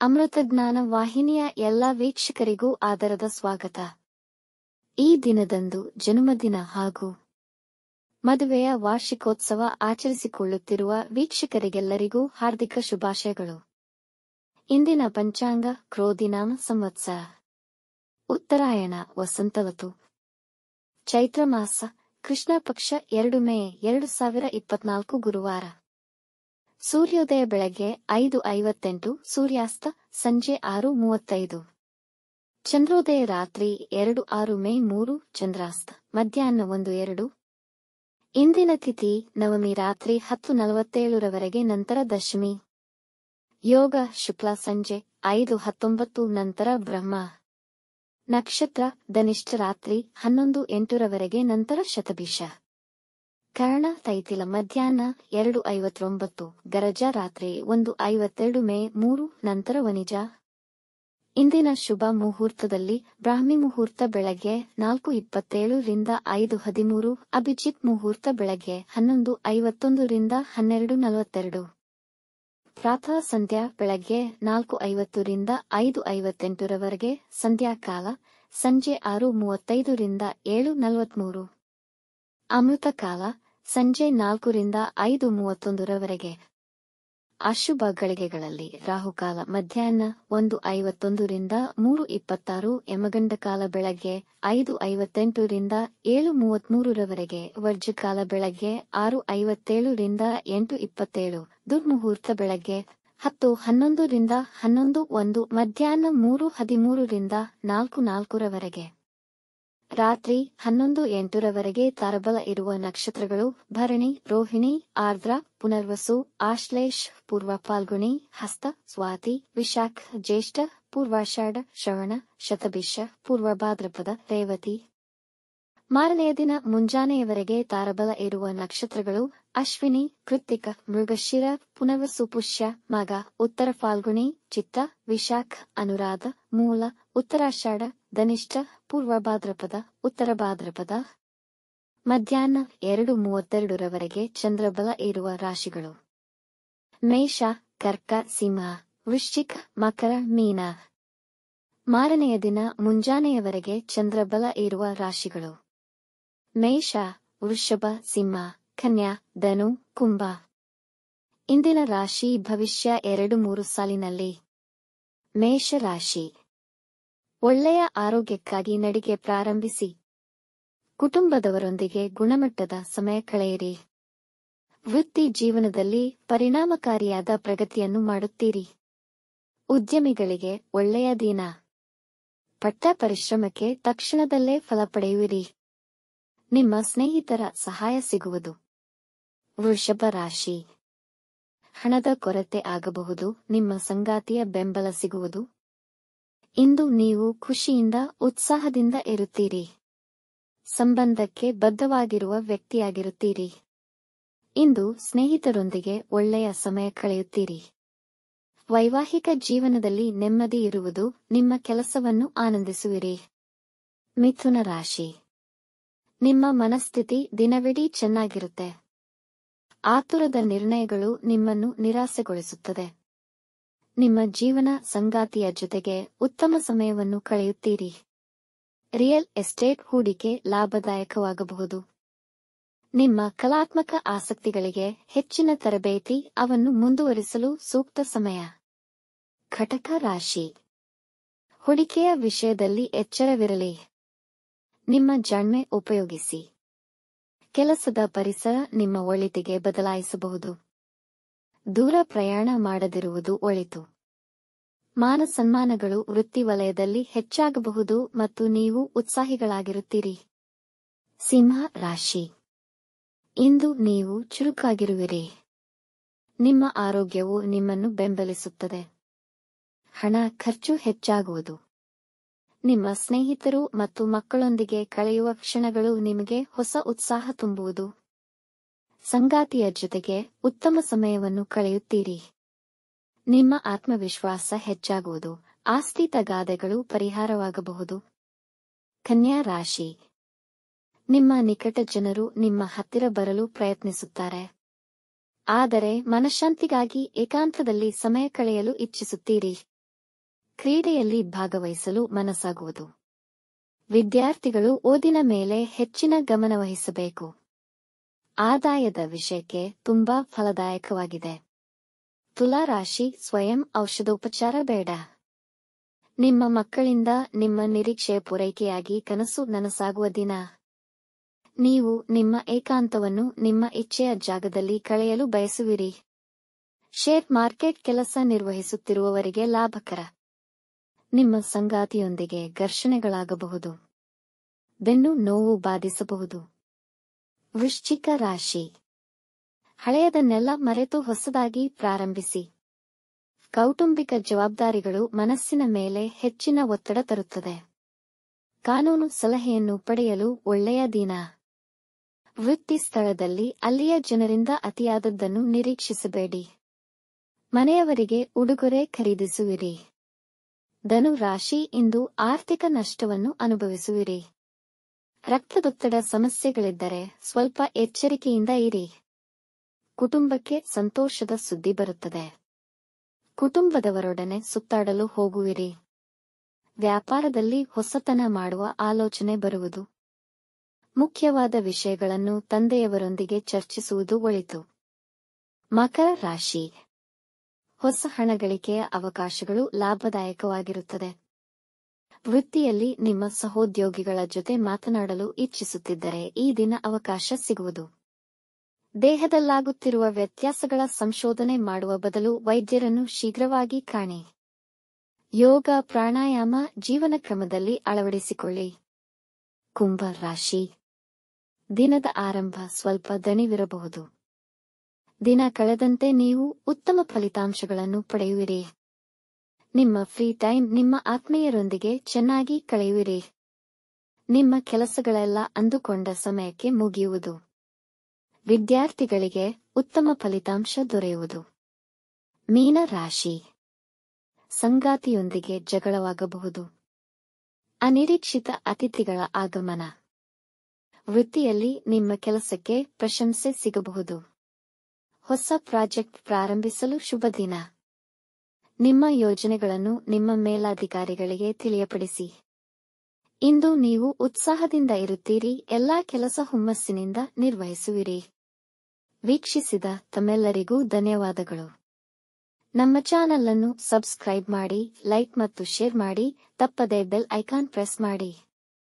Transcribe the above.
ಅಮೃತಜ್ಞಾನ ವಾಹಿನಿಯ ಎಲ್ಲ ವೀಕ್ಷಕರಿಗೂ ಆದರದ ಸ್ವಾಗತ. ಈ ದಿನದಂದು ಜನ್ಮದಿನ ಹಾಗೂ ಮದುವೆಯ ವಾರ್ಷಿಕೋತ್ಸವ ಆಚರಿಸಿಕೊಳ್ಳುತ್ತಿರುವ ವೀಕ್ಷಕರಿಗೆಲ್ಲರಿಗೂ ಹಾರ್ದಿಕ ಶುಭಾಶಯಗಳು. ಇಂದಿನ ಪಂಚಾಂಗ ಕ್ರೋಧಿನಾಮ ಸಂವತ್ಸರ, ಉತ್ತರಾಯಣ ವಸಂತ ಋತು, ಚೈತ್ರ ಮಾಸ, ಕೃಷ್ಣ ಪಕ್ಷ 2 ಮೇ 2024 ಗುರುವಾರ. ಸೂರ್ಯೋದಯ ಬೆಳಗ್ಗೆ 5:58, ಸೂರ್ಯಾಸ್ತ ಸಂಜೆ 6:35. ಚಂದ್ರೋದಯ ರಾತ್ರಿ 2:06 ಮೇ 3, ಚಂದ್ರಾಸ್ತ ಮಧ್ಯಾಹ್ನ 1:02. ಇಂದಿನ ತಿಥಿ ನವಮಿ ರಾತ್ರಿ 10:47 ರವರೆಗೆ, ನಂತರ ದಶಮಿ. ಯೋಗ ಶುಕ್ಲ ಸಂಜೆ 5:19 ನಂತರ ಬ್ರಹ್ಮ. ನಕ್ಷತ್ರ ಧನಿಷ್ಠ ರಾತ್ರಿ 11:08 ರವರೆಗೆ, ನಂತರ ಶತಭಿಷ. ಕರ್ಣ ತೈತಿಲ ಮಧ್ಯಾಹ್ನ 2:59, ಗರಜ ರಾತ್ರಿ 1:52 ಮೇ 3, ನಂತರ ವನಿಜ. ಇಂದಿನ ಶುಭ ಮುಹೂರ್ತದಲ್ಲಿ ಬ್ರಾಹ್ಮಿ ಮುಹೂರ್ತ ಬೆಳಗ್ಗೆ 4:27 ರಿಂದ 5:13, ಅಭಿಜಿತ್ ಮುಹೂರ್ತ ಬೆಳಗ್ಗೆ 11:51 ರಿಂದ 12:42. ಪ್ರಾತಃ ಸಂಧ್ಯಾ ಬೆಳಗ್ಗೆ 4:50 ರಿಂದ 5:58 ರವರೆಗೆ, ಸಂಧ್ಯಾಕಾಲ ಸಂಜೆ 6:35 ರಿಂದ 7:43. ಅಮೃತ ಕಾಲ ಸಂಜೆ 4 ರಿಂದ 5:31 ರವರೆಗೆ. ಅಶುಭ ಗಳಿಗೆಗಳಲ್ಲಿ ರಾಹುಕಾಲ ಮಧ್ಯಾಹ್ನ 1:51 ರಿಂದ 3:26, ಯಮಗಂಡ ಕಾಲ ಬೆಳಗ್ಗೆ 5:58 ರಿಂದ 7:33 ರವರೆಗೆ, ವರ್ಜಕಾಲ ಬೆಳಗ್ಗೆ 6:57 ರಿಂದ 8:27, ದುರ್ಮುಹೂರ್ತ ಬೆಳಗ್ಗೆ 10:11 ರಿಂದ 11:01, ಮಧ್ಯಾಹ್ನ 3:13 ರಿಂದ 4:04 ರವರೆಗೆ. ರಾತ್ರಿ 11:08 ರವರೆಗೆ ತಾರಬಲ ಇರುವ ನಕ್ಷತ್ರಗಳು ಭರಣಿ, ರೋಹಿಣಿ, ಆರ್ದ್ರ, ಪುನರ್ವಸು, ಆಶ್ಲೇಷ, ಪೂರ್ವ ಫಾಲ್ಗುಣಿ, ಹಸ್ತ, ಸ್ವಾತಿ, ವಿಶಾಖ, ಜ್ಯೇಷ್ಠ, ಪೂರ್ವಾಷಾಢ, ಶ್ರವಣ, ಶತಭಿಷ, ಪೂರ್ವ ಭಾದ್ರಪದ, ರೇವತಿ. ಮಾರನೆಯ ದಿನ ಮುಂಜಾನೆಯವರೆಗೆ ತಾರಬಲ ಇರುವ ನಕ್ಷತ್ರಗಳು ಅಶ್ವಿನಿ, ಕೃತ್ತಿಕ, ಮೃಗಶಿರ, ಪುನರ್ವಸು, ಪುಷ್ಯ, ಮಗ, ಉತ್ತರ ಫಾಲ್ಗುಣಿ, ಚಿತ್ತ, ವಿಶಾಖ, ಅನುರಾಧ, ಮೂಲ, ಉತ್ತರಾಷಾಢ, ಧನಿಷ್ಠ, ಪೂರ್ವ ಭಾದ್ರಪದ, ಉತ್ತರ ಭಾದ್ರಪದ. ಮಧ್ಯಾಹ್ನ 2:32 ರವರೆಗೆ ಚಂದ್ರಬಲ ಇರುವ ರಾಶಿಗಳು: ಮೇಷ, ಕರ್ಕ, ಸಿಂಹ, ವೃಶ್ಚಿಕ, ಮಕರ, ಮೀನ. ಮಾರನೆಯ ದಿನ ಮುಂಜಾನೆಯವರೆಗೆ ಚಂದ್ರಬಲ ಇರುವ ರಾಶಿಗಳು: ಮೇಷ, ವೃಷಭ, ಸಿಂಹ, ಕನ್ಯಾ, ಧನು, ಕುಂಭ. ಇಂದಿನ ರಾಶಿ ಭವಿಷ್ಯ 2-3 ಸಾಲಿನಲ್ಲಿ. ಮೇಷ ರಾಶಿ: ಒಳ್ಳೆಯ ಆರೋಗ್ಯಕ್ಕಾಗಿ ನಡಿಗೆ ಪ್ರಾರಂಭಿಸಿ. ಕುಟುಂಬದವರೊಂದಿಗೆ ಗುಣಮಟ್ಟದ ಸಮಯ ಕಳೆಯಿರಿ. ವೃತ್ತಿ ಜೀವನದಲ್ಲಿ ಪರಿಣಾಮಕಾರಿಯಾದ ಪ್ರಗತಿಯನ್ನು ಮಾಡುತ್ತೀರಿ. ಉದ್ಯಮಿಗಳಿಗೆ ಒಳ್ಳೆಯ ದಿನ. ಪಟ್ಟ ಪರಿಶ್ರಮಕ್ಕೆ ತಕ್ಷಣದಲ್ಲೇ ಫಲ ಪಡೆಯುವಿರಿ. ನಿಮ್ಮ ಸ್ನೇಹಿತರ ಸಹಾಯ ಸಿಗುವುದು. ವೃಷಭ ರಾಶಿ: ಹಣದ ಕೊರತೆ ಆಗಬಹುದು, ನಿಮ್ಮ ಸಂಗಾತಿಯ ಬೆಂಬಲ ಸಿಗುವುದು. ಇಂದು ನೀವು ಖುಷಿಯಿಂದ ಉತ್ಸಾಹದಿಂದ ಇರುತ್ತೀರಿ. ಸಂಬಂಧಕ್ಕೆ ಬದ್ಧವಾಗಿರುವ ವ್ಯಕ್ತಿಯಾಗಿರುತ್ತೀರಿ. ಇಂದು ಸ್ನೇಹಿತರೊಂದಿಗೆ ಒಳ್ಳೆಯ ಸಮಯ ಕಳೆಯುತ್ತೀರಿ. ವೈವಾಹಿಕ ಜೀವನದಲ್ಲಿ ನೆಮ್ಮದಿ ಇರುವುದು, ನಿಮ್ಮ ಕೆಲಸವನ್ನು ಆನಂದಿಸುವಿರಿ. ಮಿಥುನ ರಾಶಿ: ನಿಮ್ಮ ಮನಸ್ಥಿತಿ ದಿನವಿಡೀ ಚೆನ್ನಾಗಿರುತ್ತೆ. ಆತುರದ ನಿರ್ಣಯಗಳು ನಿಮ್ಮನ್ನು ನಿರಾಸೆಗೊಳಿಸುತ್ತದೆ. ನಿಮ್ಮ ಜೀವನ ಸಂಗಾತಿಯ ಜೊತೆಗೆ ಉತ್ತಮ ಸಮಯವನ್ನು ಕಳೆಯುತ್ತೀರಿ. ರಿಯಲ್ ಎಸ್ಟೇಟ್ ಹೂಡಿಕೆ ಲಾಭದಾಯಕವಾಗಬಹುದು. ನಿಮ್ಮ ಕಲಾತ್ಮಕ ಆಸಕ್ತಿಗಳಿಗೆ ಹೆಚ್ಚಿನ ತರಬೇತಿ, ಅವನ್ನು ಮುಂದುವರಿಸಲು ಸೂಕ್ತ ಸಮಯ. ಕಟಕ ರಾಶಿ: ಹೂಡಿಕೆಯ ವಿಷಯದಲ್ಲಿ ಎಚ್ಚರವಿರಲಿ. ನಿಮ್ಮ ಜಾಣ್ಮೆ ಉಪಯೋಗಿಸಿ. ಕೆಲಸದ ಪರಿಸರ ನಿಮ್ಮ ಒಳಿತಿಗೆ ಬದಲಾಯಿಸಬಹುದು. ದೂರ ಪ್ರಯಾಣ ಮಾಡದಿರುವುದು ಒಳಿತು. ಮಾನ ಸನ್ಮಾನಗಳು ವೃತ್ತಿ ವಲಯದಲ್ಲಿ ಹೆಚ್ಚಾಗಬಹುದು ಮತ್ತು ನೀವು ಉತ್ಸಾಹಿಗಳಾಗಿರುತ್ತೀರಿ. ಸಿಂಹ ರಾಶಿ: ಇಂದು ನೀವು ಚುರುಕಾಗಿರುವಿರಿ. ನಿಮ್ಮ ಆರೋಗ್ಯವು ನಿಮ್ಮನ್ನು ಬೆಂಬಲಿಸುತ್ತದೆ. ಹಣ ಖರ್ಚು ಹೆಚ್ಚಾಗುವುದು. ನಿಮ್ಮ ಸ್ನೇಹಿತರು ಮತ್ತು ಮಕ್ಕಳೊಂದಿಗೆ ಕಳೆಯುವ ಕ್ಷಣಗಳು ನಿಮಗೆ ಹೊಸ ಉತ್ಸಾಹ ತುಂಬುವುದು. ಸಂಗಾತಿಯ ಜೊತೆಗೆ ಉತ್ತಮ ಸಮಯವನ್ನು ಕಳೆಯುತ್ತೀರಿ. ನಿಮ್ಮ ಆತ್ಮವಿಶ್ವಾಸ ಹೆಚ್ಚಾಗುವುದು. ಆಸ್ತಿ ತಗಾದೆಗಳು ಪರಿಹಾರವಾಗಬಹುದು. ಕನ್ಯಾ ರಾಶಿ: ನಿಮ್ಮ ನಿಕಟ ಜನರು ನಿಮ್ಮ ಹತ್ತಿರ ಬರಲು ಪ್ರಯತ್ನಿಸುತ್ತಾರೆ. ಆದರೆ ಮನಃಶಾಂತಿಗಾಗಿ ಏಕಾಂತದಲ್ಲಿ ಸಮಯ ಕಳೆಯಲು ಇಚ್ಛಿಸುತ್ತೀರಿ. ಕ್ರೀಡೆಯಲ್ಲಿ ಭಾಗವಹಿಸಲು ಮನಸ್ಸಾಗುವುದು. ವಿದ್ಯಾರ್ಥಿಗಳು ಓದಿನ ಮೇಲೆ ಹೆಚ್ಚಿನ ಗಮನ ವಹಿಸಬೇಕು. ಆದಾಯದ ವಿಷಯಕ್ಕೆ ತುಂಬಾ ಫಲದಾಯಕವಾಗಿದೆ. ತುಲಾ ರಾಶಿ ಸ್ವಯಂ ಔಷಧೋಪಚಾರ ಬೇಡ. ನಿಮ್ಮ ಮಕ್ಕಳಿಂದ ನಿಮ್ಮ ನಿರೀಕ್ಷೆ ಪೂರೈಕೆಯಾಗಿ ಕನಸು ನನಸಾಗುವ ದಿನ. ನೀವು ನಿಮ್ಮ ಏಕಾಂತವನ್ನು ನಿಮ್ಮ ಇಚ್ಛೆಯ ಜಾಗದಲ್ಲಿ ಕಳೆಯಲು ಬಯಸುವಿರಿ. ಶೇರ್ ಮಾರ್ಕೆಟ್ ಕೆಲಸ ನಿರ್ವಹಿಸುತ್ತಿರುವವರಿಗೆ ಲಾಭಕರ. ನಿಮ್ಮ ಸಂಗಾತಿಯೊಂದಿಗೆ ಘರ್ಷಣೆಗಳಾಗಬಹುದು. ಬೆನ್ನು ನೋವು ಬಾಧಿಸಬಹುದು. ವೃಶ್ಚಿಕ ರಾಶಿ ಹಳೆಯದನ್ನೆಲ್ಲ ಮರೆತು ಹೊಸದಾಗಿ ಪ್ರಾರಂಭಿಸಿ. ಕೌಟುಂಬಿಕ ಜವಾಬ್ದಾರಿಗಳು ಮನಸ್ಸಿನ ಮೇಲೆ ಹೆಚ್ಚಿನ ಒತ್ತಡ ತರುತ್ತದೆ. ಕಾನೂನು ಸಲಹೆಯನ್ನು ಪಡೆಯಲು ಒಳ್ಳೆಯ ದಿನ. ವೃತ್ತಿ ಸ್ಥಳದಲ್ಲಿ ಅಲ್ಲಿಯ ಜನರಿಂದ ಅತಿಯಾದದ್ದನ್ನು ನಿರೀಕ್ಷಿಸಬೇಡಿ. ಮನೆಯವರಿಗೆ ಉಡುಗೊರೆ ಖರೀದಿಸುವಿರಿ. ಧನು ರಾಶಿ ಇಂದು ಆರ್ಥಿಕ ನಷ್ಟವನ್ನು ಅನುಭವಿಸುವಿರಿ. ರಕ್ತದೊತ್ತಡ ಸಮಸ್ಯೆಗಳಿದ್ದರೆ ಸ್ವಲ್ಪ ಎಚ್ಚರಿಕೆಯಿಂದ ಇರಿ. ಕುಟುಂಬಕ್ಕೆ ಸಂತೋಷದ ಸುದ್ದಿ ಬರುತ್ತದೆ. ಕುಟುಂಬದವರೊಡನೆ ಸುತ್ತಾಡಲು ಹೋಗುವಿರಿ. ವ್ಯಾಪಾರದಲ್ಲಿ ಹೊಸತನ ಮಾಡುವ ಆಲೋಚನೆ ಬರುವುದು. ಮುಖ್ಯವಾದ ವಿಷಯಗಳನ್ನು ತಂದೆಯವರೊಂದಿಗೆ ಚರ್ಚಿಸುವುದು ಒಳಿತು. ಮಕರ ರಾಶಿ ಹೊಸ ಹಣ ಗಳಿಕೆಯ ಅವಕಾಶಗಳು ಲಾಭದಾಯಕವಾಗಿರುತ್ತದೆ. ವೃತ್ತಿಯಲ್ಲಿ ನಿಮ್ಮ ಸಹೋದ್ಯೋಗಿಗಳ ಜೊತೆ ಮಾತನಾಡಲು ಇಚ್ಛಿಸುತ್ತಿದ್ದರೆ ಈ ದಿನ ಅವಕಾಶ ಸಿಗುವುದು. ದೇಹದಲ್ಲಾಗುತ್ತಿರುವ ವ್ಯತ್ಯಾಸಗಳ ಸಂಶೋಧನೆ ಮಾಡುವ ಬದಲು ವೈದ್ಯರನ್ನು ಶೀಘ್ರವಾಗಿ ಕಾಣಿ. ಯೋಗ ಪ್ರಾಣಾಯಾಮ ಜೀವನ ಕ್ರಮದಲ್ಲಿ ಅಳವಡಿಸಿಕೊಳ್ಳಿ. ಕುಂಭ ರಾಶಿ ದಿನದ ಆರಂಭ ಸ್ವಲ್ಪ ದಣಿವಿರಬಹುದು. ದಿನ ಕಳೆದಂತೆ ನೀವು ಉತ್ತಮ ಫಲಿತಾಂಶಗಳನ್ನು ಪಡೆಯುವಿರಿ. ನಿಮ್ಮ ಫ್ರೀ ಟೈಮ್ ನಿಮ್ಮ ಆತ್ಮೀಯರೊಂದಿಗೆ ಚೆನ್ನಾಗಿ ಕಳೆಯುವಿರಿ. ನಿಮ್ಮ ಕೆಲಸಗಳೆಲ್ಲ ಅಂದುಕೊಂಡ ಸಮಯಕ್ಕೆ ಮುಗಿಯುವುದು. ವಿದ್ಯಾರ್ಥಿಗಳಿಗೆ ಉತ್ತಮ ಫಲಿತಾಂಶ ದೊರೆಯುವುದು. ಮೀನ ರಾಶಿ ಸಂಗಾತಿಯೊಂದಿಗೆ ಜಗಳವಾಗಬಹುದು. ಅನಿರೀಕ್ಷಿತ ಅತಿಥಿಗಳ ಆಗಮನ. ವೃತ್ತಿಯಲ್ಲಿ ನಿಮ್ಮ ಕೆಲಸಕ್ಕೆ ಪ್ರಶಂಸೆ ಸಿಗಬಹುದು. ಹೊಸ ಪ್ರಾಜೆಕ್ಟ್ ಪ್ರಾರಂಭಿಸಲು ಶುಭ ದಿನ. ನಿಮ್ಮ ಯೋಜನೆಗಳನ್ನು ನಿಮ್ಮ ಮೇಲಾಧಿಕಾರಿಗಳಿಗೆ ತಿಳಿಯಪಡಿಸಿ. ಇಂದು ನೀವು ಉತ್ಸಾಹದಿಂದ ಇರುತ್ತೀರಿ. ಎಲ್ಲಾ ಕೆಲಸ ಹುಮ್ಮಸ್ಸಿನಿಂದ ನಿರ್ವಹಿಸುವಿರಿ. ವೀಕ್ಷಿಸಿದ ತಮ್ಮೆಲ್ಲರಿಗೂ ಧನ್ಯವಾದಗಳು. ನಮ್ಮ ಚಾನಲ್ ಅನ್ನು ಸಬ್ಸ್ಕ್ರೈಬ್ ಮಾಡಿ, ಲೈಕ್ ಮತ್ತು ಶೇರ್ ಮಾಡಿ. ತಪ್ಪದೇ ಬೆಲ್ ಐಕಾನ್ ಪ್ರೆಸ್ ಮಾಡಿ.